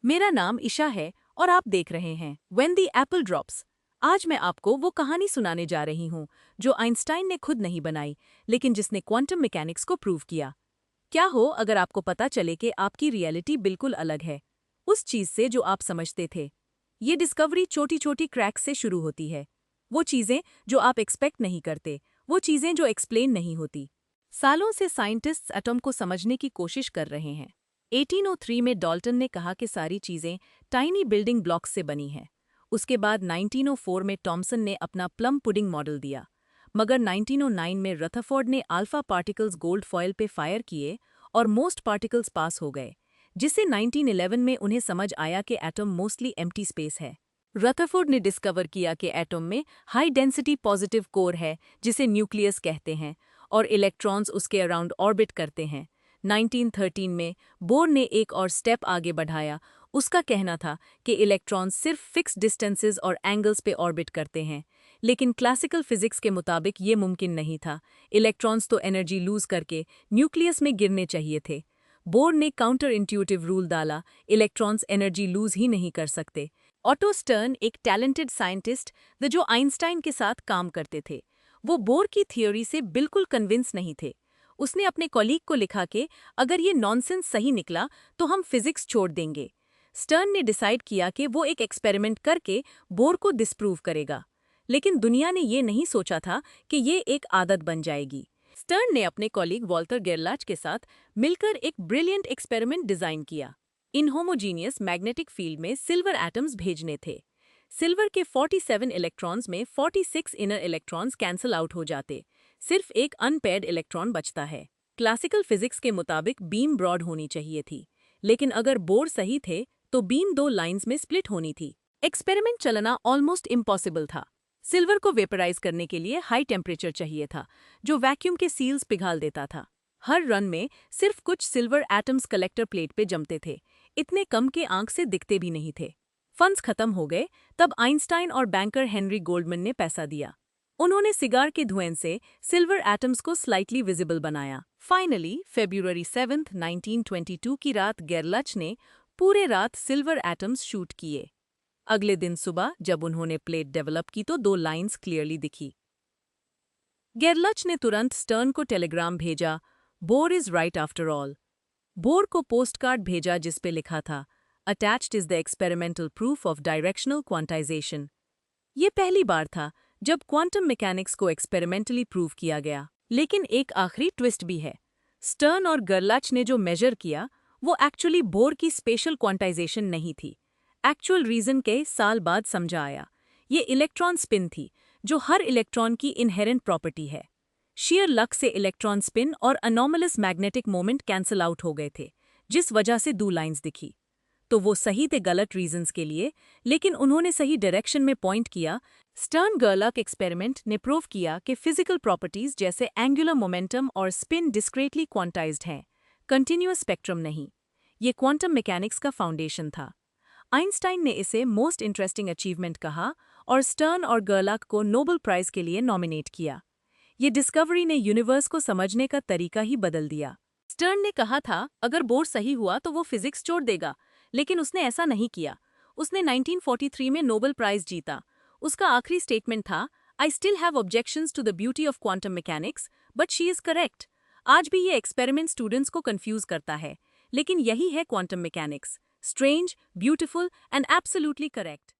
मेरा नाम ईशा है और आप देख रहे हैं व्हेन द एप्पल ड्रॉप्स। आज मैं आपको वो कहानी सुनाने जा रही हूँ जो आइंस्टाइन ने खुद नहीं बनाई, लेकिन जिसने क्वांटम मैकेनिक्स को प्रूव किया। क्या हो अगर आपको पता चले कि आपकी रियलिटी बिल्कुल अलग है उस चीज से जो आप समझते थे। ये डिस्कवरी छोटी छोटी क्रैक्स से शुरू होती है। वो चीजें जो आप एक्सपेक्ट नहीं करते, वो चीजें जो एक्सप्लेन नहीं होती। सालों से साइंटिस्ट्स एटम को समझने की कोशिश कर रहे हैं। 1803 में डाल्टन ने कहा कि सारी चीजें टाइनी बिल्डिंग ब्लॉक्स से बनी हैं। उसके बाद 1904 में टॉमसन ने अपना प्लम पुडिंग मॉडल दिया। मगर 1909 में रथरफोर्ड ने अल्फा पार्टिकल्स गोल्ड फॉयल पे फायर किए और मोस्ट पार्टिकल्स पास हो गए, जिससे 1911 में उन्हें समझ आया कि एटम मोस्टली एम्प्टी स्पेस है। रथरफोर्ड ने डिस्कवर किया कि एटम में हाई डेंसिटी पॉजिटिव कोर है, जिसे न्यूक्लियस कहते हैं, और इलेक्ट्रॉन्स उसके अराउंड ऑर्बिट करते हैं। 1913 में बोर ने एक और स्टेप आगे बढ़ाया। उसका कहना था कि इलेक्ट्रॉन्स सिर्फ फिक्स डिस्टेंसेस और एंगल्स पे ऑर्बिट करते हैं, लेकिन क्लासिकल फिजिक्स के मुताबिक ये मुमकिन नहीं था। इलेक्ट्रॉन्स तो एनर्जी लूज करके न्यूक्लियस में गिरने चाहिए थे। बोर ने काउंटर इंट्यूटिव रूल डाला, इलेक्ट्रॉन्स एनर्जी लूज ही नहीं कर सकते। ऑटो स्टर्न एक टैलेंटेड साइंटिस्ट द जो आइंस्टाइन के साथ काम करते थे, वो बोर की थ्योरी से बिल्कुल कन्विंस नहीं थे। उसने अपने कॉलीग को लिखा कि अगर ये नॉनसेंस सही निकला तो हम फिजिक्स छोड़ देंगे। स्टर्न ने डिसाइड किया कि वो एक एक्सपेरिमेंट करके बोर को डिस्प्रूव करेगा, लेकिन दुनिया ने ये नहीं सोचा था कि ये एक आदत बन जाएगी। स्टर्न ने अपने कॉलीग वॉल्टर गेरलाच के साथ मिलकर एक ब्रिलियंट एक्सपेरिमेंट डिजाइन किया। इनहोमोजीनियस मैग्नेटिक फील्ड में सिल्वर एटम्स भेजने थे। सिल्वर के 47 इलेक्ट्रॉन्स में 46 इनर इलेक्ट्रॉन्स कैंसल आउट हो जाते, सिर्फ एक अनपेयर्ड इलेक्ट्रॉन बचता है। क्लासिकल फिजिक्स के मुताबिक बीम ब्रॉड होनी चाहिए थी, लेकिन अगर बोर सही थे तो बीम दो लाइंस में स्प्लिट होनी थी। एक्सपेरिमेंट चलना ऑलमोस्ट इम्पॉसिबल था। सिल्वर को वेपराइज करने के लिए हाई टेम्परेचर चाहिए था, जो वैक्यूम के सील्स पिघाल देता था। हर रन में सिर्फ कुछ सिल्वर एटम्स कलेक्टर प्लेट पे जमते थे, इतने कम के आंख से दिखते भी नहीं थे। फंड्स खत्म हो गए, तब आइंस्टाइन और बैंकर हेनरी गोल्डमैन ने पैसा दिया। उन्होंने सिगार के धुएं से सिल्वर एटम्स को स्लाइटली विजिबल बनाया। फाइनली फरवरी 7, 1922 की रात गेरलाच ने पूरे रात सिल्वर एटम्स शूट किए। अगले दिन सुबह जब उन्होंने प्लेट डेवलप की तो दो लाइंस क्लियरली दिखी। गेरलाच ने तुरंत स्टर्न को टेलीग्राम भेजा, bore is right after all. Bore को पोस्टकार्ड भेजा जिस पे लिखा था, attached is the experimental proof of directional quantization. ये पहली बार था जब क्वांटम मैकेनिक्स को एक्सपेरिमेंटली प्रूव किया गया। लेकिन एक आखिरी ट्विस्ट भी है। स्टर्न और गेरलाच ने जो मेजर किया वो एक्चुअली बोर की स्पेशल क्वांटाइजेशन नहीं थी। एक्चुअल रीजन के साल बाद समझा आया। ये इलेक्ट्रॉन स्पिन थी, जो हर इलेक्ट्रॉन की इनहेरेंट प्रॉपर्टी है। शेयर लक से इलेक्ट्रॉन स्पिन और anomalous magnetic moment cancel out हो गए थे, जिस वजह से दो लाइंस दिखी। तो वो सही थे गलत रीजंस के लिए, लेकिन उन्होंने सही डायरेक्शन में पॉइंट किया। स्टर्न गेरलाच एक्सपेरिमेंट ने प्रूव किया कि फिजिकल प्रॉपर्टीज जैसे एंगुलर मोमेंटम और स्पिन डिस्क्रेटली क्वांटाइज्ड हैं, कंटिन्यूअस स्पेक्ट्रम नहीं। ये क्वांटम मैकेनिक्स का फाउंडेशन था। आइंस्टाइन ने इसे मोस्ट इंटरेस्टिंग अचीवमेंट कहा और स्टर्न और गेरलाच को नोबेल प्राइज के लिए नॉमिनेट किया। ये डिस्कवरी ने यूनिवर्स को समझने का तरीका ही बदल दिया। स्टर्न ने कहा था अगर बोर सही हुआ तो वो फिजिक्स छोड़ देगा, लेकिन उसने ऐसा नहीं किया। उसने 1943 में नोबेल प्राइज जीता। उसका आखिरी स्टेटमेंट था, I still have objections to the beauty of quantum mechanics, but she is correct. आज भी ये एक्सपेरिमेंट स्टूडेंट्स को कंफ्यूज करता है, लेकिन यही है quantum mechanics, strange, beautiful and absolutely correct.